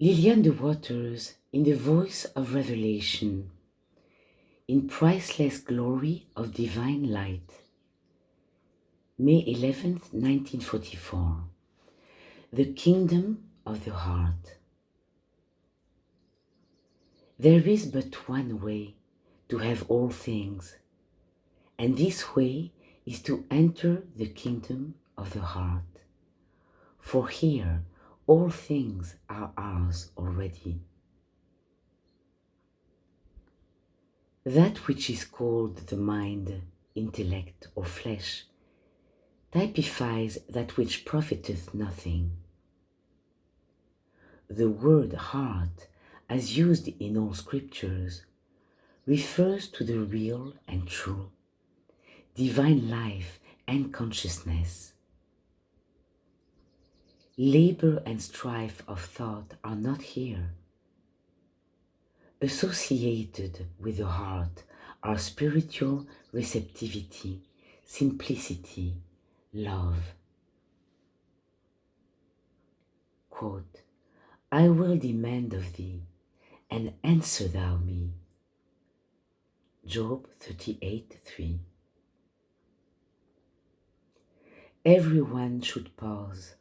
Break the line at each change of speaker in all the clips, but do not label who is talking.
Lillian the Waters in the voice of revelation, in priceless glory of divine light. May 11th, 1944. The kingdom of the heart. There is but one way to have all things, and this way is to enter the kingdom of the heart. For here all things are ours already. That which is called the mind, intellect, or flesh typifies that which profiteth nothing. The word heart, as used in all scriptures, refers to the real and true, divine life and consciousness. Labor and strife of thought are not here. Associated with the heart are spiritual receptivity, simplicity, love. Quote, I will demand of thee, and answer thou me. Job 38:3. Everyone should pause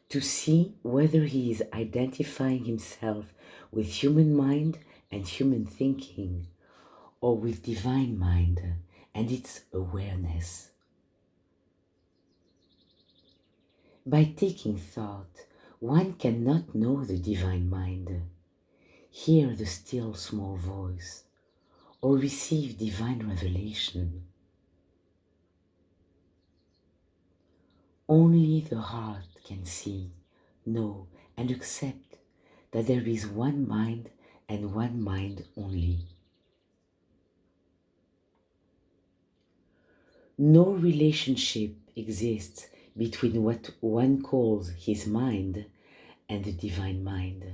to see whether he is identifying himself with human mind and human thinking, or with divine mind and its awareness. By taking thought, one cannot know the divine mind, hear the still small voice, or receive divine revelation. Only the heart can see, know, and accept that there is one mind and one mind only. No relationship exists between what one calls his mind and the divine mind.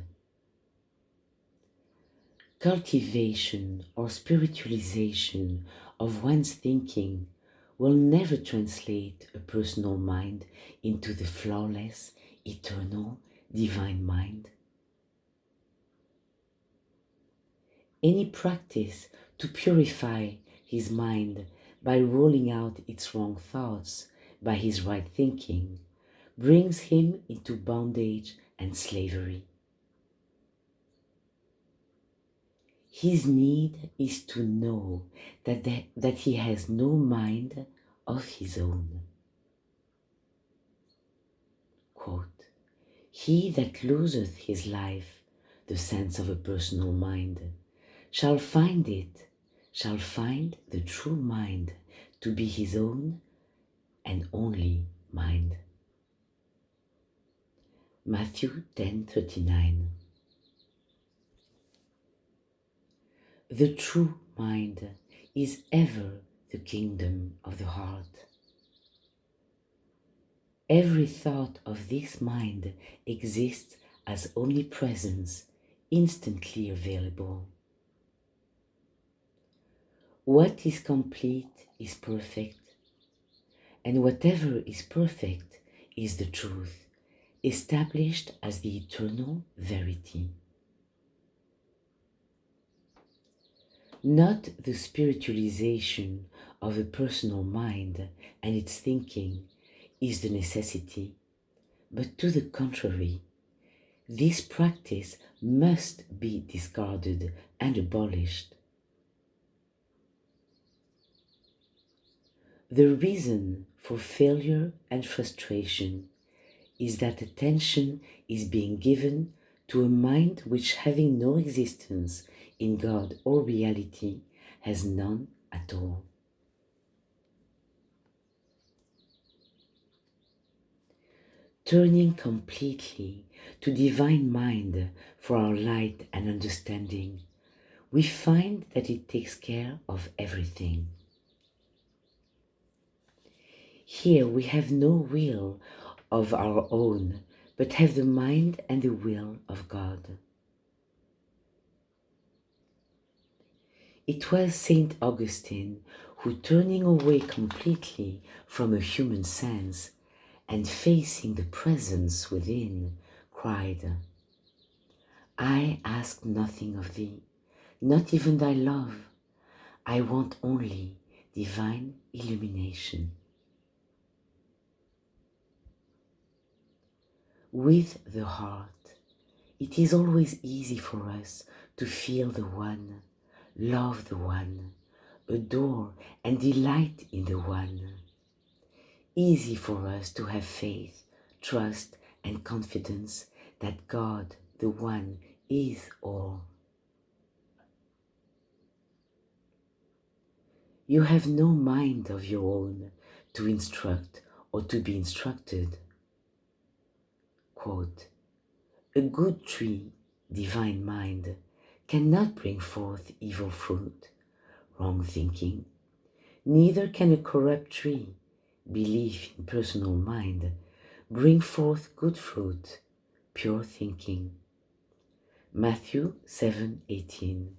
Cultivation or spiritualization of one's thinking will never translate a personal mind into the flawless, eternal, divine mind. Any practice to purify his mind by ruling out its wrong thoughts by his right thinking brings him into bondage and slavery. His need is to know that he has no mind of his own. Quote, he that loseth his life, the sense of a personal mind, shall find the true mind to be his own and only mind. Matthew 10:39. The true mind is ever the kingdom of the heart. Every thought of this mind exists as omnipresence, instantly available. What is complete is perfect, and whatever is perfect is the truth, established as the eternal verity. Not the spiritualization of a personal mind and its thinking is the necessity, but to the contrary, this practice must be discarded and abolished. The reason for failure and frustration is that attention is being given to a mind which, having no existence in God or reality, has none at all. Turning completely to divine mind for our light and understanding, we find that it takes care of everything. Here we have no will of our own, but have the mind and the will of God. It was Saint Augustine who, turning away completely from a human sense and facing the presence within, cried, I ask nothing of thee, not even thy love. I want only divine illumination. With the heart, it is always easy for us to feel the One, love the One, adore and delight in the One. Easy for us to have faith, trust and confidence that God, the One, is all. You have no mind of your own to instruct or to be instructed. Quote, a good tree, divine mind, cannot bring forth evil fruit, wrong thinking. Neither can a corrupt tree, belief in personal mind, bring forth good fruit, pure thinking. Matthew 7:18.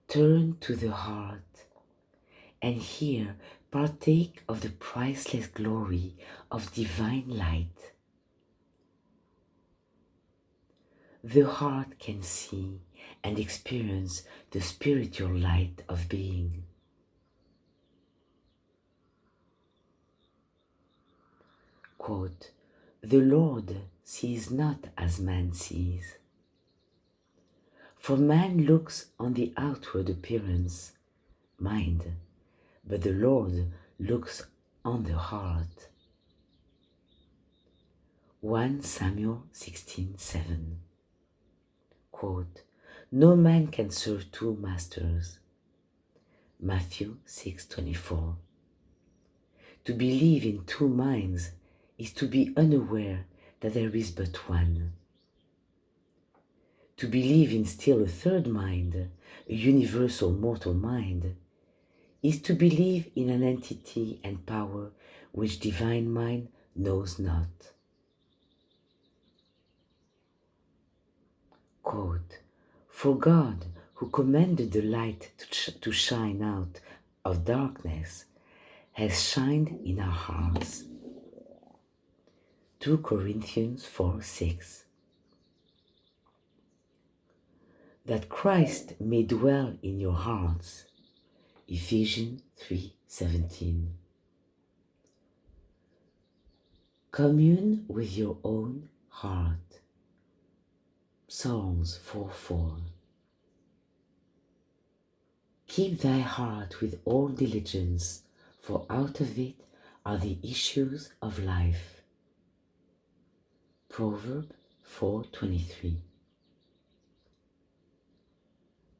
Turn to the heart, and here partake of the priceless glory of divine light. The heart can see and experience the spiritual light of being. Quote, the Lord sees not as man sees. For man looks on the outward appearance, mind, but the Lord looks on the heart. 1 Samuel 16:7. Quote, no man can serve two masters. Matthew 6:24. To believe in two minds is to be unaware that there is but one. To believe in still a third mind, a universal mortal mind, is to believe in an entity and power which divine mind knows not. Quote, for God, who commanded the light to shine out of darkness, has shined in our hearts. 2 Corinthians 4:6. That Christ may dwell in your hearts. Ephesians 3:17. Commune with your own heart. Psalms 4:4. Keep thy heart with all diligence, for out of it are the issues of life. Proverbs 4:23.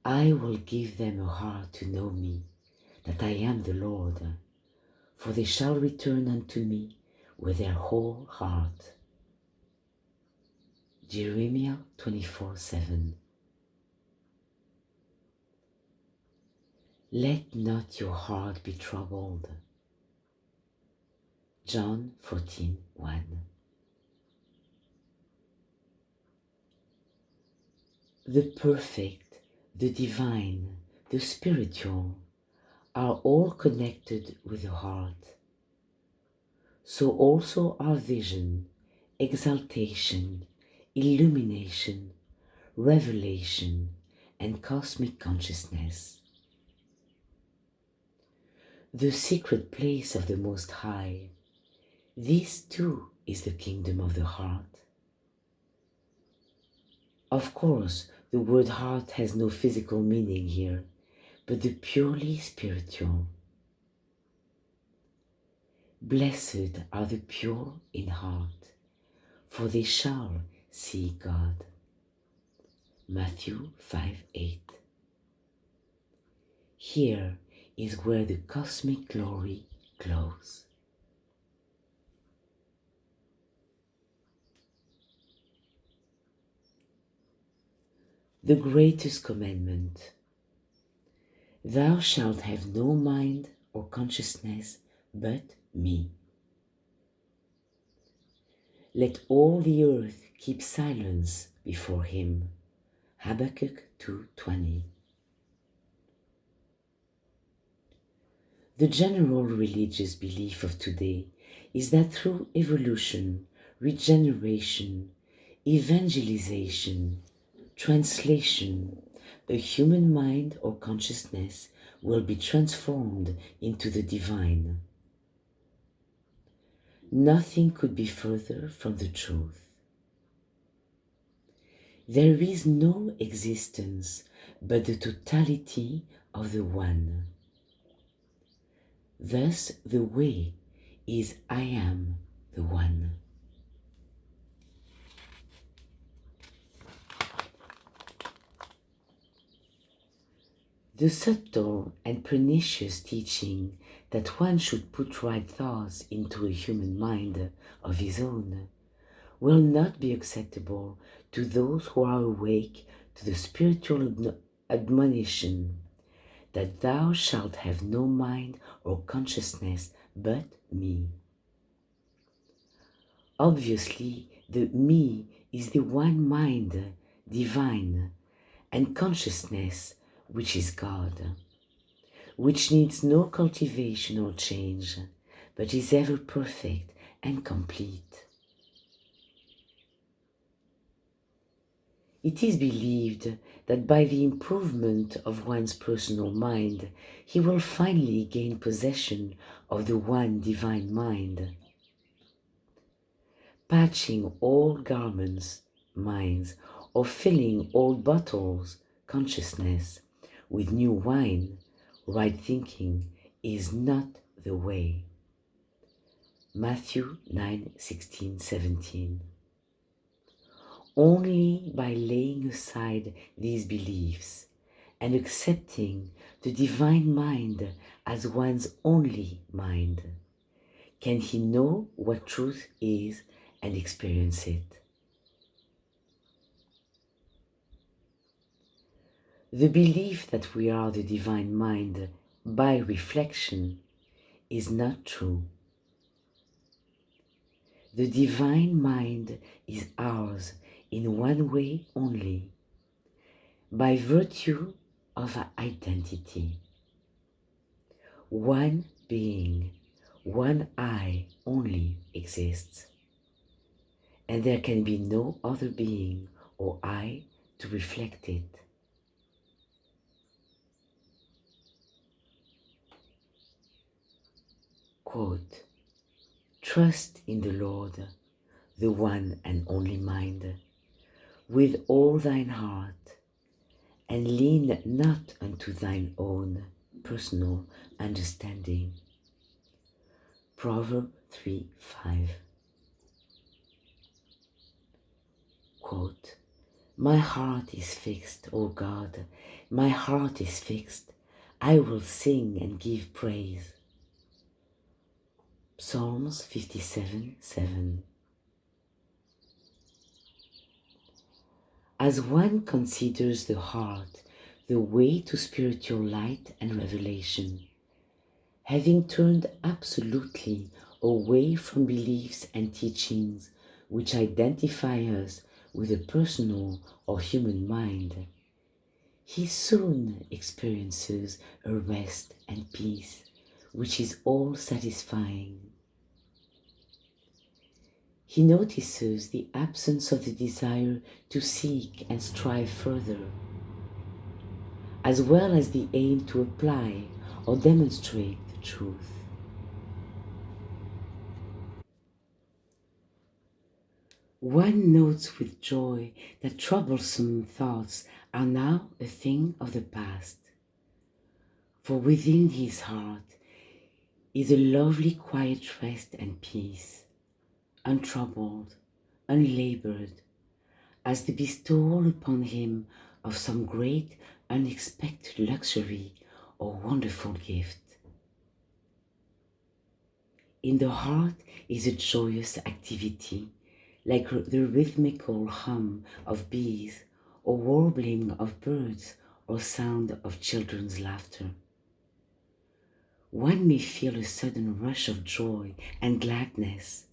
I will give them a heart to know me, that I am the Lord, for they shall return unto me with their whole heart. Jeremiah 24:7. Let not your heart be troubled. John 14:1. The perfect, the divine, the spiritual are all connected with the heart. So also are vision, exaltation, illumination, revelation, and cosmic consciousness. The secret place of the Most High, this too is the kingdom of the heart. Of course, the word heart has no physical meaning here, but the purely spiritual. Blessed are the pure in heart, for they shall see God. Matthew 5:8. Here is where the cosmic glory glows. The greatest commandment. Thou shalt have no mind or consciousness but me. Let all the earth keep silence before him. Habakkuk 2:20. The general religious belief of today is that through evolution, regeneration, evangelization, translation, a human mind or consciousness will be transformed into the divine. Nothing could be further from the truth. There is no existence but the totality of the One. Thus the way is I am the One. The subtle and pernicious teaching that one should put right thoughts into a human mind of his own will not be acceptable to those who are awake to the spiritual admonition that thou shalt have no mind or consciousness but me. Obviously, the me is the one mind, divine, and consciousness, which is God, which needs no cultivation or change, but is ever perfect and complete. It is believed that by the improvement of one's personal mind, he will finally gain possession of the one divine mind. Patching old garments, minds, or filling old bottles, consciousness, with new wine, right thinking, is not the way. Matthew 9:16-17. Only by laying aside these beliefs and accepting the divine mind as one's only mind can he know what truth is and experience it. The belief that we are the divine mind by reflection is not true. The divine mind is ours in one way only, by virtue of our identity. One being, one I only exists, and there can be no other being or I to reflect it. Quote, trust in the Lord, the one and only mind, with all thine heart, and lean not unto thine own personal understanding. Proverbs 3:5. Quote, my heart is fixed, O God, my heart is fixed. I will sing and give praise. Psalms 57:7. As one considers the heart the way to spiritual light and revelation, having turned absolutely away from beliefs and teachings which identify us with a personal or human mind, he soon experiences a rest and peace which is all satisfying. He notices the absence of the desire to seek and strive further, as well as the aim to apply or demonstrate the truth. One notes with joy that troublesome thoughts are now a thing of the past, for within his heart is a lovely quiet rest and peace, untroubled, unlabored, as the bestowal upon him of some great unexpected luxury or wonderful gift. In the heart is a joyous activity, like the rhythmical hum of bees or warbling of birds or sound of children's laughter. One may feel a sudden rush of joy and gladness,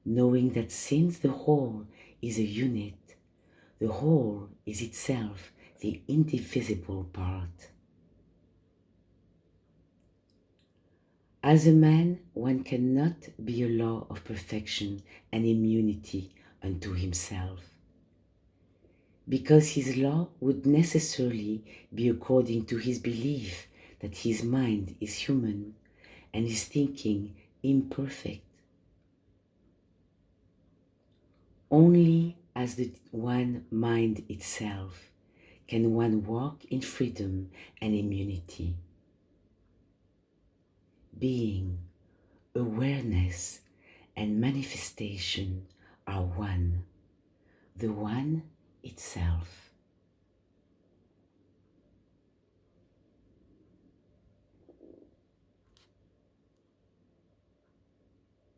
knowing that since the whole is a unit, the whole is itself the indivisible part. As a man, one cannot be a law of perfection and immunity unto himself. because his law would necessarily be according to his belief that his mind is human and his thinking imperfect. Only as the one mind itself can one walk in freedom and immunity. Being, awareness, and manifestation are one, the one itself.